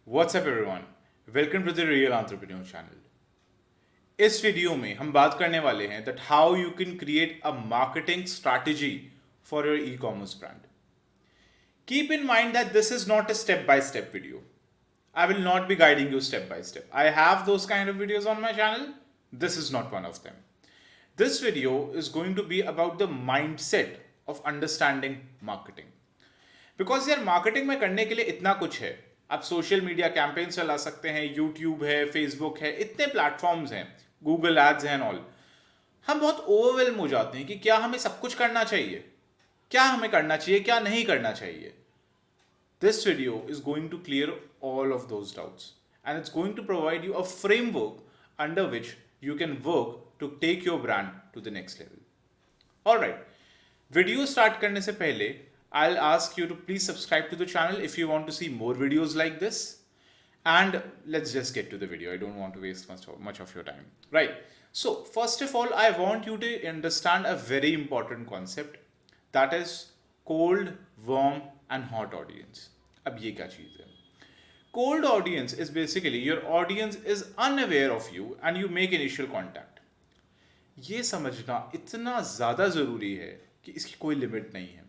What's up everyone? Welcome to the Real Entrepreneur Channel. इस video में हम बात करने वाले हैं that how you can create a marketing strategy for your e-commerce brand. Keep in mind that this is not a step-by-step video. I will not be guiding you step by step. I have those kind of videos on my channel. This is not one of them. This video is going to be about the mindset of understanding marketing. Because यार marketing में करने के लिए इतना कुछ है. आप social media campaign चला सकते हैं, यूट्यूब है, फेसबुक है, इतने प्लेटफॉर्म्स हैं, गूगल एड्स हैं ऑल. हम बहुत ओवरवेलम हो जाते हैं कि क्या हमें सब कुछ करना चाहिए, क्या हमें करना चाहिए, क्या नहीं करना चाहिए. This video is going to clear all of those doubts, and it's going to provide you a framework under which you can work to take your brand to the next level. All right, video start करने से पहले I'll ask you to please subscribe to the channel if you want to see more videos like this, and let's just get to the video. I don't want to waste much of your time. Right, so first of all I want you to understand a very important concept, that is cold, warm and hot audience. अब ये क्या चीज़ है? Cold audience is basically your audience is unaware of you and you make initial contact. ये समझना इतना ज़्यादा ज़रूरी है कि इसकी कोई लिमिट नहीं है.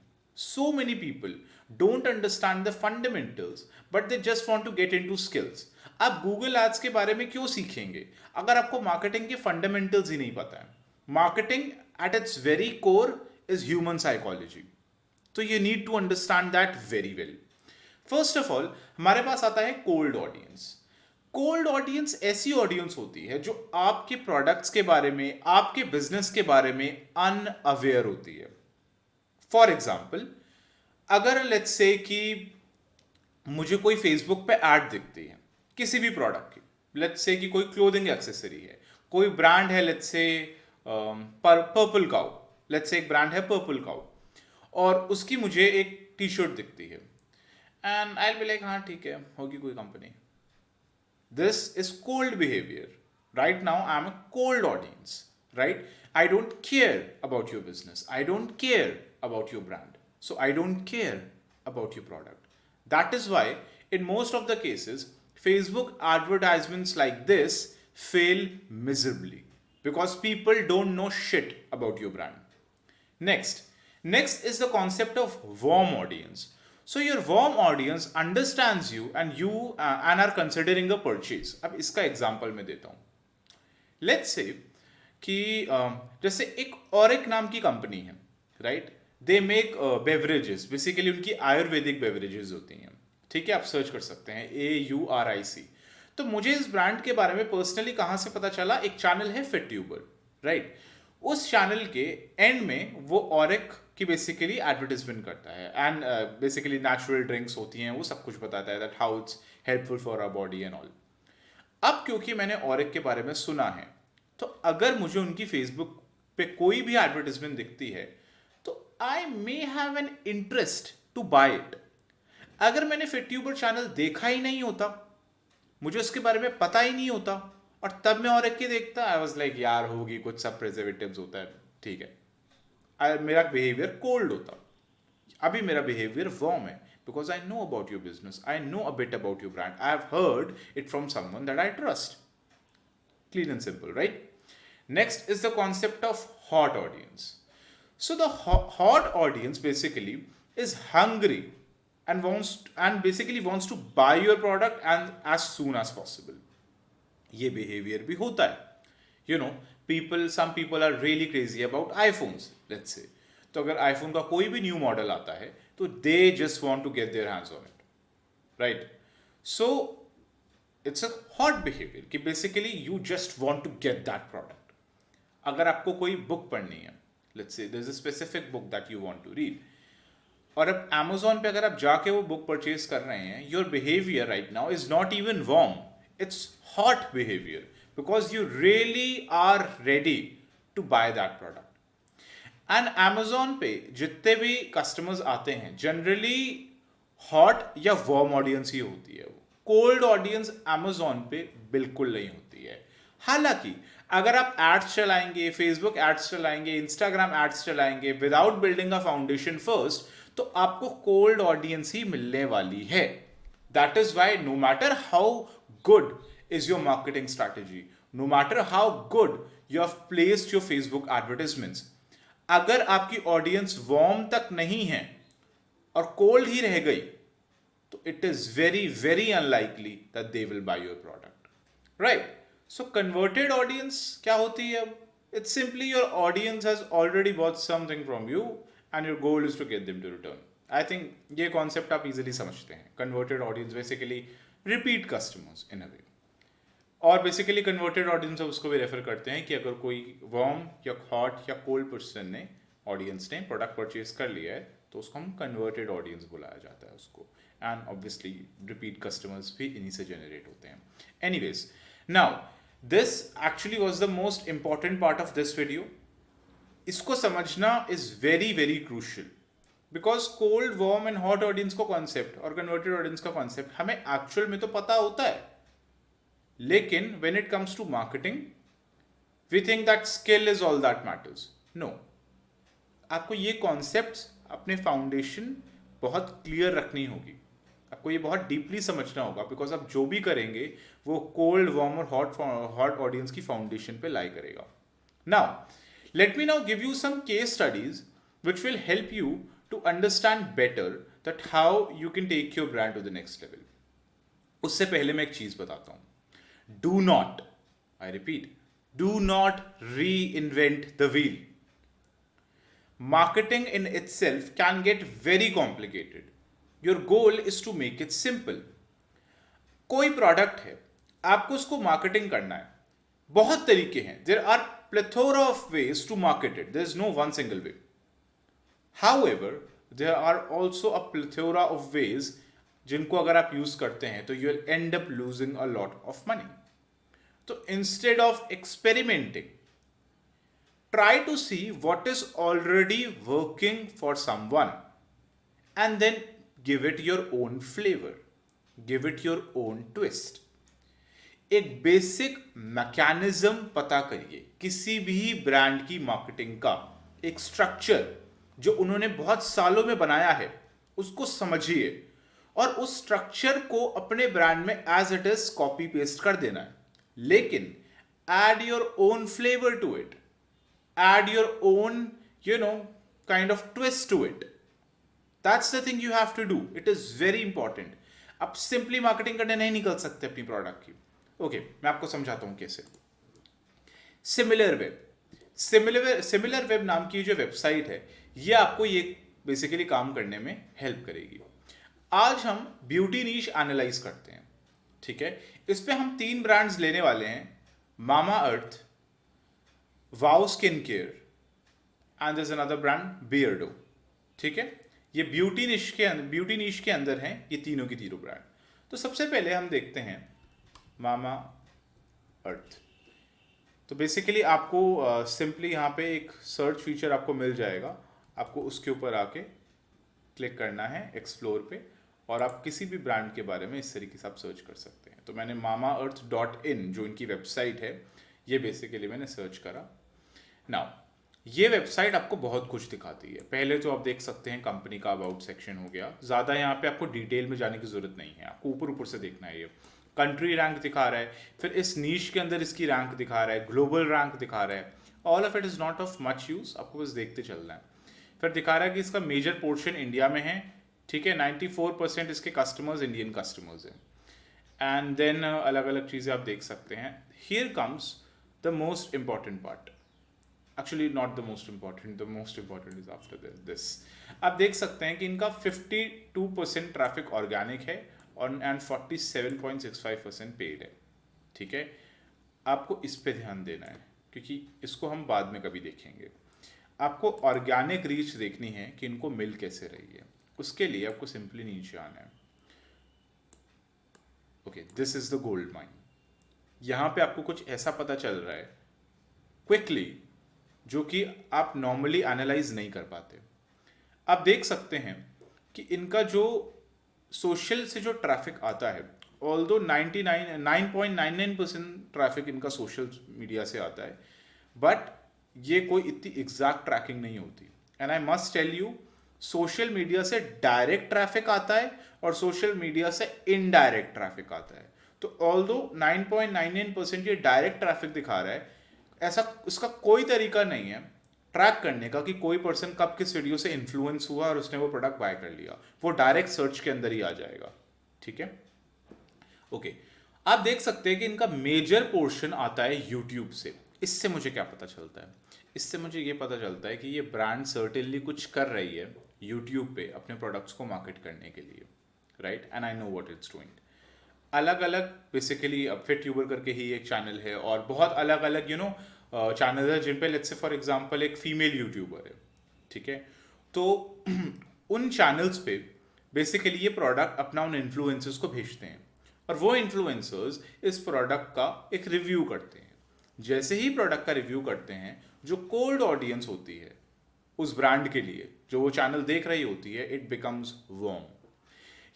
So many people don't understand the fundamentals but they just want to get into skills. आप Google Ads के बारे में क्यों सीखेंगे अगर आपको मार्केटिंग के फंडामेंटल्स ही नहीं पता है? Marketing at its very core is human psychology. तो you need to understand that very well. First of all हमारे पास आता है कोल्ड ऑडियंस. कोल्ड ऑडियंस ऐसी ऑडियंस होती है जो आपके प्रोडक्ट्स के बारे में, आपके बिजनेस के बारे में अनअवेयर होती है. फॉर एग्जाम्पल, अगर लेट्स से कि मुझे कोई फेसबुक पे ऐड दिखती है किसी भी प्रोडक्ट की, लेट्स से कि कोई क्लोथिंग एक्सेसरी है, कोई ब्रांड है, let's say purple cow, let's say एक ब्रांड है पर्पल काउ, और उसकी मुझे एक टी शर्ट दिखती है, and I'll be like, हाँ ठीक है, होगी कोई company. This is cold behavior. Right now I'm a cold audience, right? I don't care about your business. I don't care about your brand. So I don't care about your product. That is why in most of the cases Facebook advertisements like this fail miserably because people don't know shit about your brand. Next is the concept of warm audience. So your warm audience understands you and and are considering a purchase. अब इसका example मैं देता हूँ. Let's say कि जैसे एक नाम की कंपनी है, right? They make beverages, basically उनकी आयुर्वेदिक बेवरेजेस होती हैं. ठीक है, आप सर्च कर सकते हैं AURIC. तो मुझे इस ब्रांड के बारे में पर्सनली कहाँ से पता चला? एक चैनल है फिटट्यूबर, राइट? उस चैनल के एंड में वो ऑरिक की बेसिकली एडवर्टाइजमेंट करता है, एंड बेसिकली नेचुरल ड्रिंक्स होती हैं, वो सब कुछ बताता है, that how it's helpful for our body and all. अब क्योंकि मैंने ऑरिक के बारे में सुना है, तो अगर मुझे उनकी फेसबुक पे कोई भी एडवर्टाइजमेंट दिखती है तो I may have an interest to buy it. अगर मैंने फिटट्यूबर चैनल देखा ही नहीं होता, मुझे उसके बारे में पता ही नहीं होता, और तब मैं और एक के देखता, आई वाज लाइक यार होगी कुछ, सब प्रिजर्वेटिव्स होता है, ठीक है, मेरा बिहेवियर कोल्ड होता. अभी मेरा बिहेवियर वार्म है because I know about your business, I know a bit about your brand, I have heard it from someone that I trust. Clean and simple, right? Next is the concept of hot audience. So the hot audience basically is hungry and basically wants to buy your product and as soon as possible. ये behaviour भी होता है. You know, some people are really crazy about iPhones, let's say. तो अगर iPhone का कोई भी new model आता है तो they just want to get their hands on it, right? So it's a hot behavior कि basically you just want to get that product. अगर आपको कोई बुक पढ़नी है, let's say there's a specific book that you want to read, और अब Amazon पे अगर आप जाके वो बुक परचेज कर रहे हैं, your behavior right now is not even warm, it's hot behavior because you really are ready to buy that product. And Amazon पे जितने भी कस्टमर्स आते हैं जनरली हॉट या वार्म ऑडियंस ही होती है. वो कोल्ड ऑडियंस Amazon पे बिल्कुल नहीं होती है. हालांकि अगर आप एड्स चलाएंगे, फेसबुक एड्स चलाएंगे, इंस्टाग्राम एड्स चलाएंगे विदाउट बिल्डिंग अ फाउंडेशन फर्स्ट, तो आपको कोल्ड ऑडियंस ही मिलने वाली है. That is why no matter how good is your marketing strategy, no matter how good you have placed your Facebook advertisements, अगर आपकी audience warm तक नहीं है और कोल्ड ही रह गई, तो it is very very unlikely that they will buy your product, right? So converted audience क्या होती है अब? It's simply your audience has already bought something from you and your goal is to get them to return. I think ये concept आप easily समझते हैं. Converted audience basically repeat customers in a way. और basically converted audience उसको भी refer करते हैं कि अगर कोई वार्म या हॉट या कोल्ड पर्सन ने ऑडियंस ने प्रोडक्ट परचेज कर लिया है तो उसको हम कन्वर्टेड ऑडियंस बुलाया जाता है उसको. एंड ऑब्वियसली रिपीट कस्टमर्स भी इन्हीं से जनरेट होते हैं. Anyways, now this actually was the most important part of this video. इसको समझना is very very crucial because cold warm and hot audience का कॉन्सेप्ट और कन्वर्टेड ऑडियंस का कॉन्सेप्ट हमें एक्चुअल में तो पता होता है, लेकिन when it comes to marketing we think that skill is all that matters. No, आपको ये कॉन्सेप्ट्स अपने फाउंडेशन बहुत क्लियर रखनी होगी, आपको ये बहुत डीपली समझना होगा बिकॉज आप जो भी करेंगे वो कोल्ड वार्म और हॉट ऑडियंस की फाउंडेशन पे लाई करेगा. Now let me now give you some case studies which will help you to understand better that how you can take your brand to the next level. उससे पहले मैं एक चीज बताता हूं. Do not, I repeat, do not reinvent the wheel. Marketing in itself can get very complicated. Your goal is to make it simple. कोई product है, आपको उसको मार्केटिंग करना है. बहुत तरीके हैं. There are plethora of ways to market it. There is no one single way. However, there are also a plethora of ways जिनको अगर आप यूज करते हैं तो you will end up losing a lot of money. तो instead of experimenting, try to see what is already working for someone and then give it your own flavour, give it your own twist. एक basic mechanism पता करिए किसी भी brand की marketing का. एक structure जो उन्होंने बहुत सालों में बनाया है उसको समझिए और उस स्ट्रक्चर को अपने ब्रांड में as it is copy paste कर देना है. लेकिन add your own flavour to it, add your own kind of twist to it. That's the thing you have to do. It is very important. आप simply marketing करने नहीं निकल सकते अपनी प्रोडक्ट की. ओके, मैं आपको समझाता हूं कैसे. सिमिलर वेब, सिमिलर वेब नाम की जो वेबसाइट है ये आपको ये बेसिकली काम करने में हेल्प करेगी. आज हम ब्यूटी नीश एनालाइज करते हैं, ठीक है. इस पे हम 3 ब्रांड्स लेने वाले हैं, Mamaearth, wow skin care and there is another brand Beardo, ठीक है. ये ब्यूटी नीश के अंदर हैं ये तीनों की तीनों ब्रांड. तो सबसे पहले हम देखते हैं मामा अर्थ. तो बेसिकली आपको सिंपली यहाँ पे एक सर्च फीचर आपको मिल जाएगा. आपको उसके ऊपर आके क्लिक करना है एक्सप्लोर पे और आप किसी भी ब्रांड के बारे में इस तरीके से आप सर्च कर सकते हैं. तो मैंने mamaearth.in जो इनकी वेबसाइट है ये बेसिकली मैंने सर्च करा. नाउ ये वेबसाइट आपको बहुत कुछ दिखाती है. पहले तो आप देख सकते हैं कंपनी का अबाउट सेक्शन हो गया. ज़्यादा यहाँ पे आपको डिटेल में जाने की ज़रूरत नहीं है, आपको ऊपर ऊपर से देखना है. ये कंट्री रैंक दिखा रहा है, फिर इस नीश के अंदर इसकी रैंक दिखा रहा है, ग्लोबल रैंक दिखा रहा है. All of it is not of much use, आपको बस देखते चलना है. फिर दिखा रहा है कि इसका मेजर पोर्शन इंडिया में है, ठीक है. 94% इसके कस्टमर्स इंडियन कस्टमर्स हैं. एंड देन अलग अलग चीज़ें आप देख सकते हैं. Here comes the most important part. Actually not the most important, the most important is after this. आप देख सकते हैं कि इनका 52% ट्रैफिक ऑर्गेनिक है और एंड 47.65% पेड है, ठीक है. आपको इस पे ध्यान देना है क्योंकि इसको हम बाद में कभी देखेंगे. आपको ऑर्गेनिक रीच देखनी है कि इनको मिल कैसे रही है. उसके लिए आपको सिंपली नीचे आना है. Okay, this is the gold mine. यहां पे आपको कुछ ऐसा पता चल रहा है क्विकली जो कि आप नॉर्मली एनालाइज नहीं कर पाते. आप देख सकते हैं कि इनका जो सोशल से जो ट्रैफिक आता है, ऑल्दो 9.99% ट्रैफिक इनका सोशल मीडिया से आता है, बट ये कोई इतनी एग्जैक्ट ट्रैकिंग नहीं होती. And I must tell you social media से डायरेक्ट ट्रैफिक आता है और सोशल मीडिया से इनडायरेक्ट ट्रैफिक आता है। तो ऑल्दो 9.99% ये डायरेक्ट ट्रैफिक दिखा रहा है, ऐसा उसका कोई तरीका नहीं है ट्रैक करने का कि कोई पर्सन कब किस वीडियो से इन्फ्लुएंस हुआ और उसने वो प्रोडक्ट बाय कर लिया। वो डायरेक्ट सर्च के अंदर ही आ जाएगा। ठीक है, ओके। आप देख सकते हैं कि इनका मेजर पोर्शन आता है यूट्यूब से। इससे मुझे क्या पता चलता है? इससे मुझे ये पता चलता है कि ये ब्रांड सर्टेनली कुछ कर रही है यूट्यूब पे अपने प्रोडक्ट्स को मार्केट करने के लिए, right? And I know what it's doing. अलग अलग बेसिकली अब फिट ट्यूबर करके ही एक चैनल है और बहुत अलग अलग चैनल है जिन पे लेट्स से फॉर एग्जांपल एक फीमेल यूट्यूबर है। ठीक है, तो उन चैनल्स पे बेसिकली ये प्रोडक्ट अपना उन इन्फ्लुएंसर्स को भेजते हैं और वो इन्फ्लुएंसर्स इस प्रोडक्ट का एक रिव्यू करते हैं। जैसे ही प्रोडक्ट का रिव्यू करते हैं, जो कोल्ड ऑडियंस होती है उस ब्रांड के लिए, जो वो चैनल देख रही होती है, इट बिकम्स वार्म।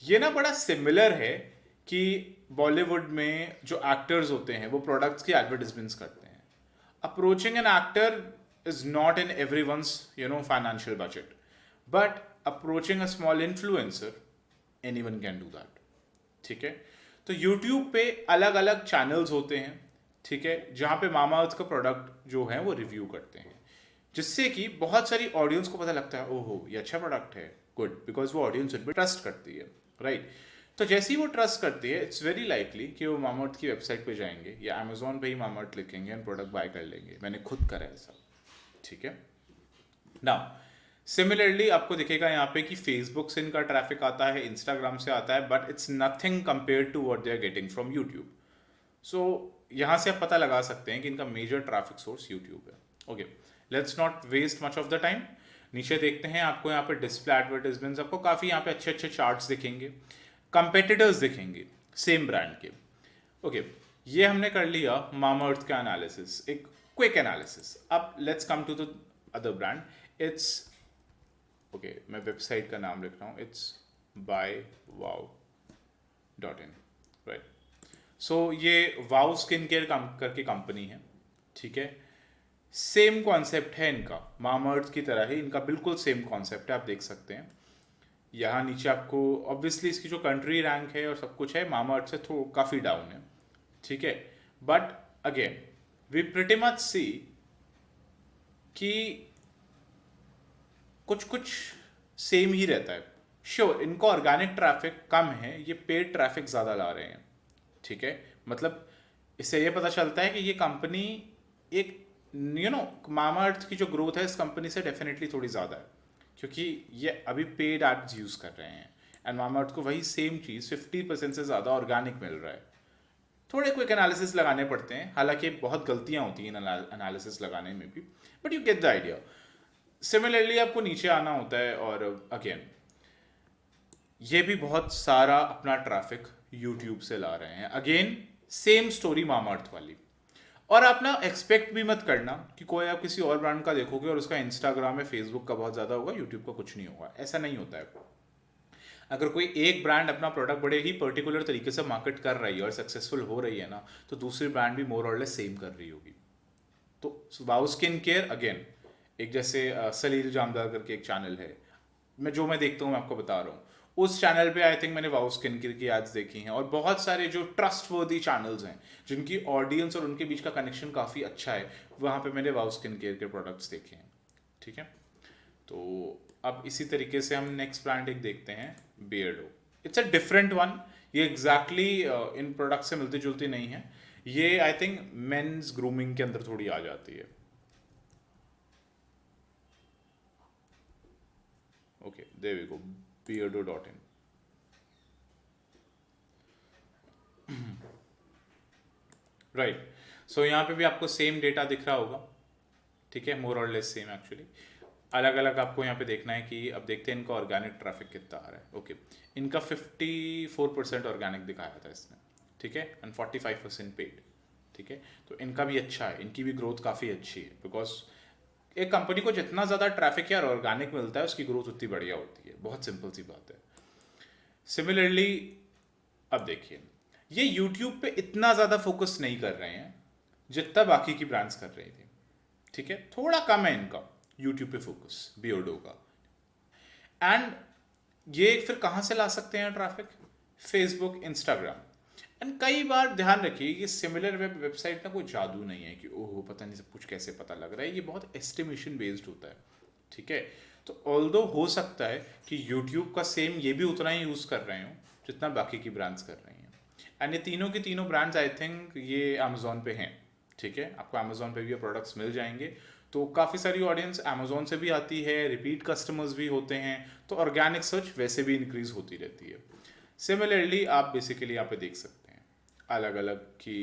ये ना बड़ा सिमिलर है कि बॉलीवुड में जो एक्टर्स होते हैं वो प्रोडक्ट्स की एडवर्टाइजमेंट्स करते हैं। Approaching an actor is not in everyone's financial budget, but approaching a small influencer anyone can do that. ठीक है, तो यूट्यूब पे अलग अलग चैनल्स होते हैं, ठीक है, जहाँ पे मामाअर्थ का प्रोडक्ट जो है वो रिव्यू करते हैं, जिससे कि बहुत सारी ऑडियंस को पता लगता है ओहो ये अच्छा प्रोडक्ट है, गुड, बिकॉज वो ऑडियंस उन पर ट्रस्ट करती है, राइट? तो जैसे ही वो ट्रस्ट करती है, इट्स वेरी लाइकली कि वो मामाअर्थ की वेबसाइट पे जाएंगे या अमेजोन पे ही मामाअर्थ लिखेंगे एंड प्रोडक्ट बाय कर लेंगे। मैंने खुद करा है ऐसा। ठीक है, नाउ सिमिलरली आपको दिखेगा यहाँ पे कि फेसबुक से इनका ट्रैफिक आता है, इंस्टाग्राम से आता है, but it's nothing compare to what they are getting from YouTube. So यहाँ से आप पता लगा सकते हैं कि इनका मेजर ट्रैफिक सोर्स यूट्यूब है। Okay, let's not waste much of the time. नीचे देखते हैं, आपको यहाँ पे डिस्प्ले एडवर्टाइजमेंट्स, आपको काफ़ी यहाँ पे अच्छे अच्छे चार्ट्स दिखेंगे, कंपेटिटर्स दिखेंगे सेम ब्रांड के। ओके, ये हमने कर लिया मामाअर्थ का एनालिसिस, एक क्विक एनालिसिस। अब let's come to the other brand. It's okay, मैं वेबसाइट का नाम लिख रहा हूँ, इट्स BuyWow.in, राइट? सो ये वाव स्किन केयर करके कंपनी है। ठीक है, सेम कॉन्सेप्ट है इनका, मामाअर्थ की तरह ही इनका बिल्कुल सेम कॉन्सेप्ट है। आप देख सकते हैं यहाँ नीचे आपको ऑब्वियसली इसकी जो कंट्री रैंक है और सब कुछ है मामाअर्थ से काफ़ी डाउन है। ठीक है, but again we pretty much see कि कुछ कुछ सेम ही रहता है। श्योर, इनको ऑर्गेनिक ट्रैफिक कम है, ये पेड ट्रैफिक ज़्यादा ला रहे हैं। ठीक है, मतलब इससे ये पता चलता है कि ये कंपनी एक मामाअर्थ की जो ग्रोथ है इस कंपनी से डेफिनेटली थोड़ी ज़्यादा है, क्योंकि ये अभी पेड एड्स यूज़ कर रहे हैं एंड मामाअर्थ को वही सेम चीज़ 50% से ज़्यादा ऑर्गेनिक मिल रहा है। थोड़े क्विक एनालिसिस लगाने पड़ते हैं, हालांकि बहुत गलतियां होती हैं एनालिसिस लगाने में भी, but you get the idea. Similarly आपको नीचे आना होता है और अगेन ये भी बहुत सारा अपना ट्रैफिक यूट्यूब से ला रहे हैं। अगेन सेम स्टोरी मामाअर्थ वाली। और आप ना एक्सपेक्ट भी मत करना कि कोई आप किसी और ब्रांड का देखोगे और उसका इंस्टाग्राम या फेसबुक का बहुत ज़्यादा होगा, यूट्यूब का कुछ नहीं होगा। ऐसा नहीं होता है। अगर कोई एक ब्रांड अपना प्रोडक्ट बड़े ही पर्टिकुलर तरीके से मार्केट कर रही है और सक्सेसफुल हो रही है ना, तो दूसरी ब्रांड भी मोर और लेस सेम कर रही होगी। तो वाव स्किन केयर अगेन एक जैसे सलील जामदार करके एक चैनल है, मैं देखता हूँ, मैं आपको बता रहा हूँ, उस चैनल पे आई थिंक मैंने वाव स्किन केयर की एड्स देखी हैं। और बहुत सारे जो ट्रस्टवर्दी चैनल्स हैं जिनकी ऑडियंस और उनके बीच का कनेक्शन काफ़ी अच्छा है, वहाँ पे मैंने वाव स्किन केयर के प्रोडक्ट्स देखे हैं। ठीक है, तो अब इसी तरीके से हम नेक्स्ट ब्रांड एक देखते हैं, Beardo. It's a different one. ये एग्जैक्टली इन प्रोडक्ट से मिलती जुलती नहीं है। ये आई थिंक मेंस ग्रूमिंग के अंदर थोड़ी आ जाती है। Okay, there we go, beardo.in। Right, so यहाँ पे भी आपको सेम डेटा दिख रहा होगा। ठीक है, मोर और लेस सेम एक्चुअली। अलग अलग आपको यहाँ पे देखना है कि अब देखते हैं इनका ऑर्गेनिक ट्रैफिक कितना आ रहा है। ओके, इनका 54% ऑर्गेनिक दिखाया था इसने। ठीक है, एंड 45% पेड। ठीक है, तो इनका भी अच्छा है, इनकी भी ग्रोथ काफ़ी अच्छी है, बिकॉज एक कंपनी को जितना ज़्यादा ट्रैफिक या ऑर्गेनिक मिलता है उसकी ग्रोथ उतनी बढ़िया होती है। बहुत सिंपल सी बात है। सिमिलरली अब देखिए, ये यूट्यूब पे इतना ज़्यादा फोकस नहीं कर रहे हैं जितना बाकी की ब्रांड्स कर रही थी। ठीक है, थोड़ा कम है इनका यूट्यूब पे फोकस बियर्डो का। एंड ये फिर कहाँ से ला सकते हैं ट्रैफिक? Facebook, Instagram. एंड कई बार ध्यान रखिए कि सिमिलर वेबसाइट ना कोई जादू नहीं है कि ओहो पता नहीं सब कुछ कैसे पता लग रहा है, ये बहुत एस्टिमेशन बेस्ड होता है, ठीक है। तो ऑल्दो हो सकता है कि यूट्यूब का सेम ये भी उतना ही यूज़ कर रहे हो जितना बाकी की ब्रांड्स कर रही हैं। एंड ये तीनों की तीनों ब्रांड्स आई थिंक ये अमेजोन पे हैं, ठीक है। आपको अमेजोन पे भी ये प्रोडक्ट्स मिल जाएंगे। तो काफ़ी सारी ऑडियंस अमेजोन से भी आती है, रिपीट कस्टमर्स भी होते हैं, तो ऑर्गेनिक सर्च वैसे भी इंक्रीज होती रहती है। सिमिलरली आप बेसिकली यहाँ पे देख सकते हैं अलग अलग कि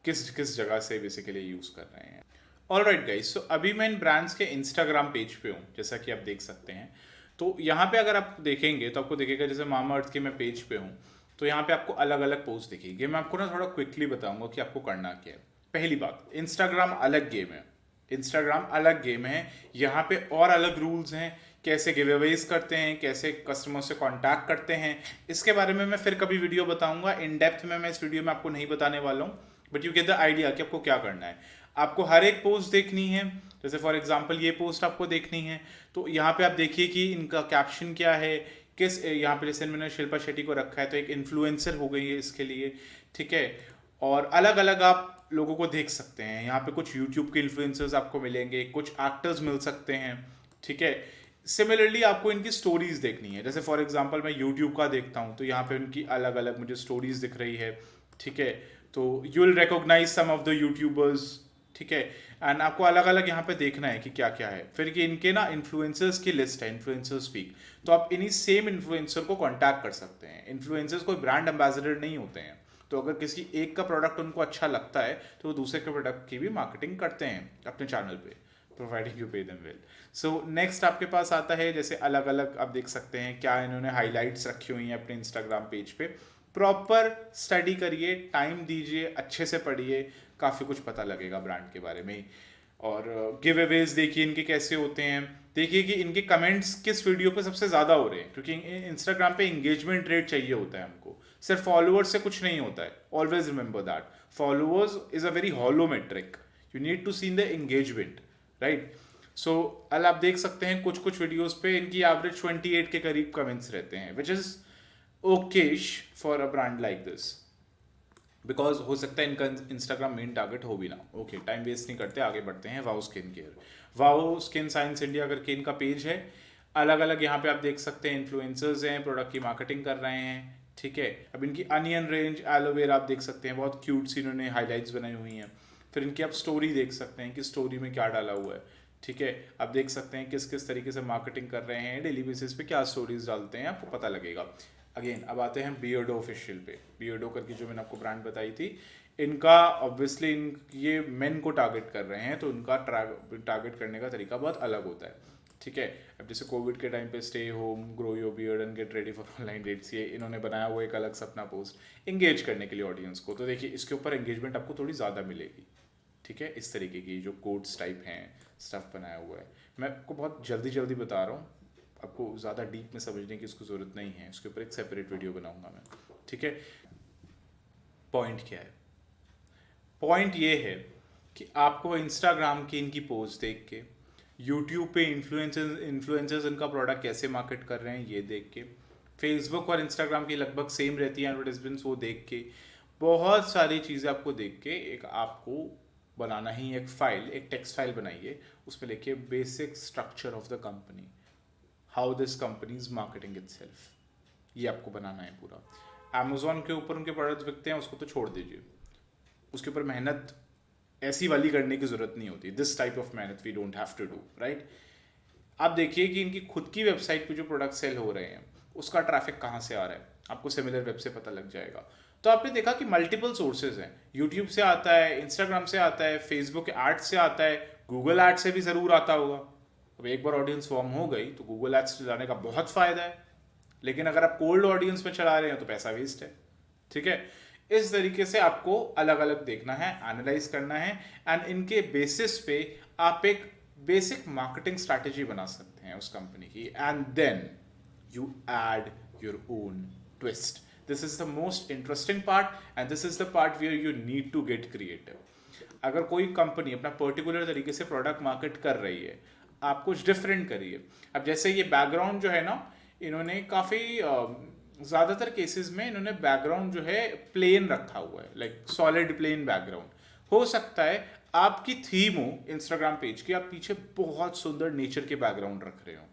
किस किस जगह से बेसिकली यूज़ कर रहे हैं। ऑल राइट गाइज, सो अभी मैं इन ब्रांड्स के इंस्टाग्राम पेज पे हूँ, जैसा कि आप देख सकते हैं। तो यहाँ पे अगर आप देखेंगे तो आपको दिखेगा जैसे मामा अर्थ के मैं पेज पे हूँ, तो यहाँ पे आपको अलग अलग पोस्ट दिखेगी। मैं आपको ना थोड़ा क्विकली बताऊंगा कि आपको करना क्या है। पहली बात, इंस्टाग्राम अलग गेम है, इंस्टाग्राम अलग गेम है। यहाँ पे और अलग रूल्स हैं, कैसे गिव अवेज करते हैं, कैसे कस्टमर से कांटेक्ट करते हैं, इसके बारे में मैं फिर कभी वीडियो बताऊंगा। इन डेप्थ में मैं इस वीडियो में आपको नहीं बताने वाला हूँ, but you get the idea कि आपको क्या करना है। आपको हर एक पोस्ट देखनी है, जैसे फॉर एग्जांपल ये पोस्ट आपको देखनी है, तो यहाँ पे आप देखिए कि इनका कैप्शन क्या है, किस यहाँ पे जैसे मैंने शिल्पा शेट्टी को रखा है तो एक इन्फ्लुएंसर हो गई है इसके लिए, ठीक है। और अलग अलग आप लोगों को देख सकते हैं, यहाँ पे कुछ यूट्यूब के इन्फ्लुएंसर्स आपको मिलेंगे, कुछ एक्टर्स मिल सकते हैं, ठीक है। सिमिलरली आपको इनकी स्टोरीज देखनी है, जैसे फॉर एग्जांपल मैं यूट्यूब का देखता हूँ तो यहाँ पे उनकी अलग अलग मुझे स्टोरीज दिख रही है, ठीक है। तो you will recognise some of the YouTubers, ठीक है। एंड आपको अलग अलग यहाँ पे देखना है कि क्या क्या है, फिर कि इनके ना इन्फ्लुएंसर्स की लिस्ट है, इन्फ्लुएंसर स्पीक। तो आप इन्हीं सेम इन्फ्लुएंसर को कांटेक्ट कर सकते हैं। इन्फ्लुएंसर्स कोई ब्रांड एम्बेसडर नहीं होते हैं, तो अगर किसी एक का प्रोडक्ट उनको अच्छा लगता है तो वो दूसरे के प्रोडक्ट की भी मार्केटिंग करते हैं अपने चैनल पे, providing you pay them well. So next आपके पास आता है जैसे अलग अलग आप देख सकते हैं क्या इन्होंने हाईलाइट्स रखी हुई हैं अपने इंस्टाग्राम पेज पे। प्रॉपर स्टडी करिए, टाइम दीजिए, अच्छे से पढ़िए, काफ़ी कुछ पता लगेगा ब्रांड के बारे में। और गिव अवेज देखिए इनके कैसे होते हैं, देखिए कि इनके कमेंट्स किस वीडियो पे सबसे ज़्यादा हो रहे हैं, क्योंकि इंस्टाग्राम पे इंगेजमेंट रेट चाहिए होता है हमको, सिर्फ फॉलोअर्स से कुछ नहीं होता है। Always remember that followers is a very hollow metric, you need to see the engagement, right. So अल आप देख सकते हैं कुछ कुछ वीडियोस पे इनकी एवरेज 28 के करीब कमेंट्स रहते हैं, which is Okesh for a brand like this, because हो सकता है इनका इंस्टाग्राम मेन टारगेट हो भी ना। ओके, टाइम वेस्ट नहीं करते, आगे बढ़ते हैं। Wow skin care, wow skin science India करके इनका पेज है। अलग अलग यहाँ पे आप देख सकते हैं इन्फ्लुएंसर्स हैं, प्रोडक्ट की मार्केटिंग कर रहे हैं, ठीक है। अब इनकी अनियन रेंज एलोवेरा आप देख सकते हैं, बहुत क्यूट सी इन्होंने हाईलाइट्स बनाई हुई हैं। फिर इनकी आप स्टोरी देख सकते हैं कि स्टोरी में क्या डाला हुआ है, ठीक है। आप देख सकते हैं किस किस तरीके से मार्केटिंग कर रहे हैं, डेली बेसिस पे क्या स्टोरीज डालते हैं, आपको पता लगेगा। अगेन अब आते हैं बियर्डो ऑफिशियल पे। बियर्डो करके जो मैंने आपको ब्रांड बताई थी, इनका ऑब्वियसली ये मेन को टारगेट कर रहे हैं, तो इनका टारगेट करने का तरीका बहुत अलग होता है, ठीक है। अब जैसे कोविड के टाइम पे stay home, grow your beard and get ready for online dates, ये इन्होंने बनाया हुआ एक अलग सपना पोस्ट इंगेज करने के लिए ऑडियंस को। तो देखिए इसके ऊपर एंगेजमेंट आपको थोड़ी ज़्यादा मिलेगी, ठीक है। इस तरीके की जो कोड्स टाइप हैं, स्टफ बनाया हुआ है। मैं आपको बहुत जल्दी जल्दी बता रहा हूँ, आपको ज़्यादा डीप में समझने की इसको ज़रूरत नहीं है, इसके ऊपर एक सेपरेट वीडियो बनाऊंगा मैं, ठीक है। पॉइंट क्या है? पॉइंट ये है कि आपको इंस्टाग्राम की इनकी पोस्ट देख के, यूट्यूब पे इन्फ्लुएंसर्स इनका प्रोडक्ट कैसे मार्केट कर रहे हैं ये देख के, फेसबुक और इंस्टाग्राम की लगभग सेम रहती है एडवर्टाइजमेंट्स, वो देख के, बहुत सारी चीज़ें आपको देख के एक आपको बनाना ही एक फाइल, एक टेक्स्ट फाइल बनाइए, उसमें लिखिए basic structure of the company, how this company is marketing itself, ये आपको बनाना है पूरा। अमेजोन के ऊपर उनके प्रोडक्ट्स बिकते हैं, उसको तो छोड़ दीजिए, उसके ऊपर मेहनत ऐसी वाली करने की जरूरत नहीं होती, दिस टाइप ऑफ मेहनत we don't have to do, right. आप देखिए कि इनकी खुद की वेबसाइट पे जो प्रोडक्ट सेल हो रहे हैं उसका ट्रैफिक कहाँ से आ रहा है, आपको सिमिलर वेब से पता लग जाएगा। तो आपने देखा कि मल्टीपल सोर्सेज हैं, यूट्यूब से आता है, इंस्टाग्राम से आता है, फेसबुक एड से आता है, गूगल एड से भी ज़रूर आता होगा। अब एक बार ऑडियंस फॉर्म हो गई तो गूगल एड्स चलाने का बहुत फ़ायदा है, लेकिन अगर आप कोल्ड ऑडियंस में चला रहे हैं तो पैसा वेस्ट है, ठीक है। इस तरीके से आपको अलग अलग देखना है, एनालाइज करना है, एंड इनके बेसिस पे आप एक बेसिक मार्केटिंग स्ट्रैटेजी बना सकते हैं उस कंपनी की, and then you add your own twist. This is the most interesting part and this is the part where you need to get creative. अगर कोई कंपनी अपना पर्टिकुलर तरीके से प्रोडक्ट मार्केट कर रही है, आप कुछ डिफरेंट करिए। अब जैसे ये बैकग्राउंड जो है ना, इन्होंने काफ़ी ज़्यादातर केसेस में इन्होंने बैकग्राउंड जो है प्लेन रखा हुआ है, लाइक सॉलिड प्लेन बैकग्राउंड। हो सकता है आपकी थीम हो इंस्टाग्राम पेज की, आप पीछे बहुत सुंदर नेचर के बैकग्राउंड रख रहे हो।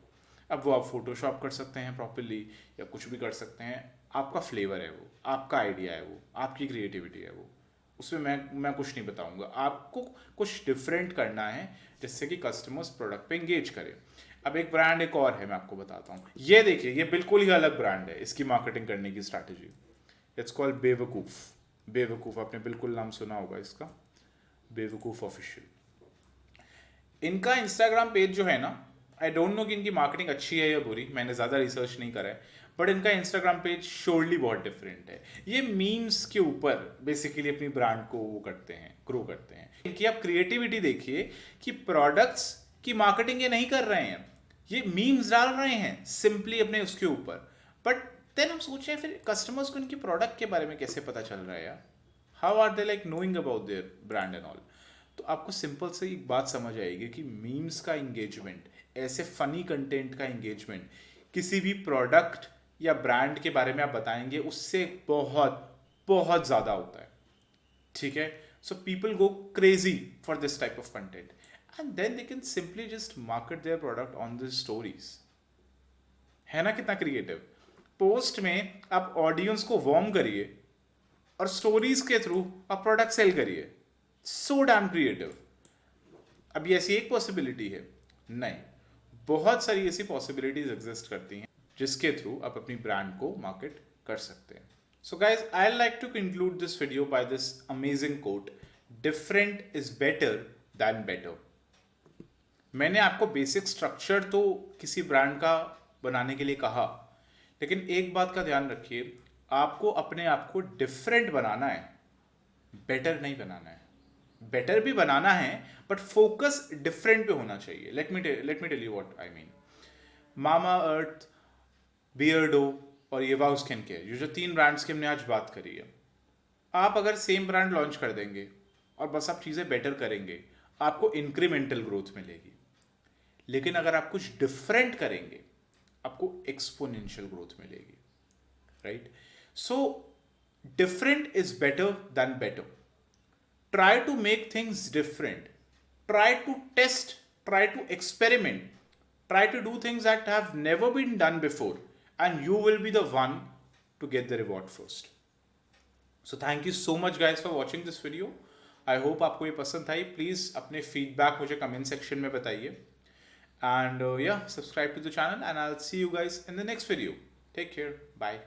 अब वो आप फोटोशॉप कर सकते हैं प्रॉपरली, या कुछ भी कर सकते हैं। आपका फ्लेवर है वो, आपका आइडिया है वो, आपकी क्रिएटिविटी है वो, उसमें मैं कुछ नहीं बताऊंगा। आपको कुछ डिफरेंट करना है जिससे कि कस्टमर्स प्रोडक्ट पे इंगेज करें। अब एक ब्रांड एक और है, मैं आपको बताता हूँ। ये देखिए, ये बिल्कुल ही अलग ब्रांड है। इसकी मार्केटिंग करने की स्ट्रैटेजी, इट्स कॉल्ड बेवकूफ़। बेवकूफ़, आपने बिल्कुल नाम सुना होगा इसका, बेवकूफ़ ऑफिशियल। इनका इंस्टाग्राम पेज जो है ना, आई डोंट नो कि इनकी मार्केटिंग अच्छी है या बुरी, मैंने ज़्यादा रिसर्च नहीं करा है, बट इनका इंस्टाग्राम पेज श्योरली बहुत डिफरेंट है। ये मीम्स के ऊपर बेसिकली अपनी ब्रांड को वो करते हैं, ग्रो करते हैं। इनकी आप क्रिएटिविटी देखिए कि प्रोडक्ट्स की मार्केटिंग ये नहीं कर रहे हैं, ये मीम्स डाल रहे हैं सिंपली अपने उसके ऊपर। बट देन हम सोच रहे हैं फिर कस्टमर्स को इनके प्रोडक्ट के बारे में कैसे पता चल रहा है यार, how are they like knowing about their brand and all. तो आपको सिंपल से एक बात समझ आएगी कि मीम्स का इंगेजमेंट, ऐसे फनी कंटेंट का इंगेजमेंट किसी भी प्रोडक्ट या ब्रांड के बारे में आप बताएंगे उससे बहुत बहुत ज़्यादा होता है, ठीक है। So people go crazy for this type of content and then they can simply just market their product on this stories. है ना कितना क्रिएटिव। पोस्ट में आप ऑडियंस को वार्म करिए और स्टोरीज के थ्रू आप प्रोडक्ट सेल करिए। So damn creative. अभी ऐसी एक पॉसिबिलिटी है नहीं, बहुत सारी ऐसी पॉसिबिलिटीज एग्जिस्ट करती हैं जिसके थ्रू आप अपनी ब्रांड को मार्केट कर सकते हैं। So guys, I like to conclude this video by this amazing quote, different is better than better. मैंने आपको बेसिक स्ट्रक्चर तो किसी ब्रांड का बनाने के लिए कहा, लेकिन एक बात का ध्यान रखिए, आपको अपने आप को डिफरेंट बनाना है, बेटर नहीं बनाना है। बेटर भी बनाना है बट फोकस डिफरेंट पे होना चाहिए। Let me tell you what I mean. Mamaearth, Beardo और ये वाउ स्किन केयर, ये जो 3 ब्रांड्स की हमने आज बात करी है, आप अगर सेम ब्रांड लॉन्च कर देंगे और बस आप चीज़ें बेटर करेंगे, आपको इंक्रीमेंटल ग्रोथ मिलेगी। लेकिन अगर आप कुछ डिफरेंट करेंगे, आपको एक्सपोनेंशियल ग्रोथ मिलेगी, right. So different is better than better. Try to make things different. Try to test, try to experiment, try to do things that have never been done before, and you will be the one to get the reward first. So thank you so much guys for watching this video. I hope आपको ये पसंद आई। Please अपने feedback मुझे comment section में बताइए, and yeah, subscribe to the channel and I'll see you guys in the next video. Take care. Bye.